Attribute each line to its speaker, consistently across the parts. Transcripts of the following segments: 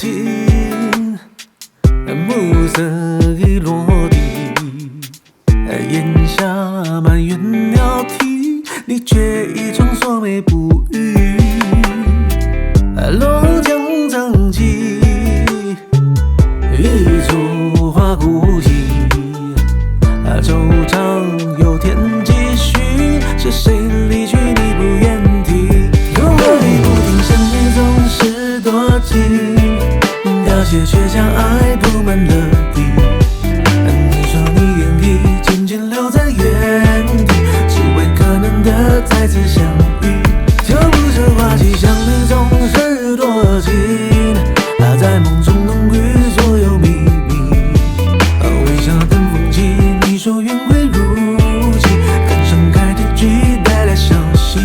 Speaker 1: 尽，暮色已落地，檐下满园鸟啼，你却一窗锁眉不语。落江藏起，一株花孤寂。惆怅有天几许，是谁离去你不愿提？有泪不停，生命总是多情，凋谢却将爱铺满了地。你说你愿意紧紧留在原地，只为可能的再次相遇。就不是花期，想你总是多情，在梦中浓郁所有秘密。微笑等风起，你说缘会如期，更盛开的句带来消息。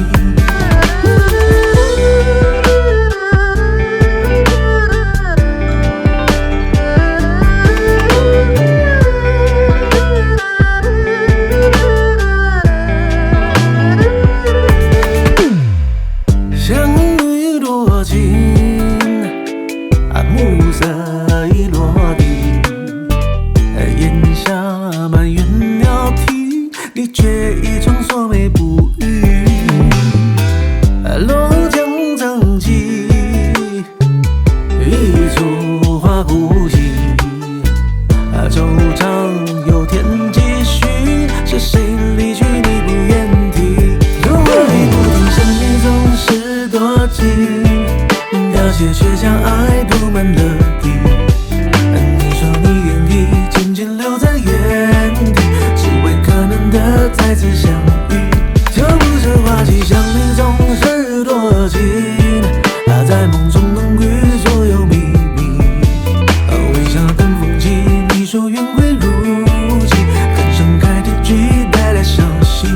Speaker 1: 相遇多情，暮色已落地，檐下满园鸟啼，你却一窗锁眉不语。落江藏起，一株花孤寂。惆怅有天几许，是谁离去你不愿提？有泪不停，生命总是多情，凋谢却将爱铺满了地。你说你愿意紧紧留在原地，只为可能的再次相遇。就不是花期，想你总是多情，在梦中浓郁所有秘密。微笑等风起，你说缘会如期，更盛开的句带来消息。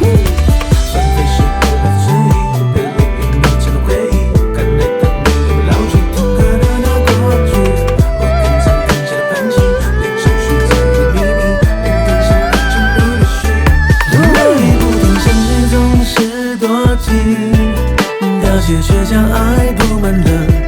Speaker 1: 纷飞时不会迟疑，别离也没成了回忆。看来的你也没老去，听歌的那过去，我跟上看下的盘棋，连手续自己的秘密，连感伤的全部的虚。有泪不停，生命总是多情，凋谢却将爱铺满了。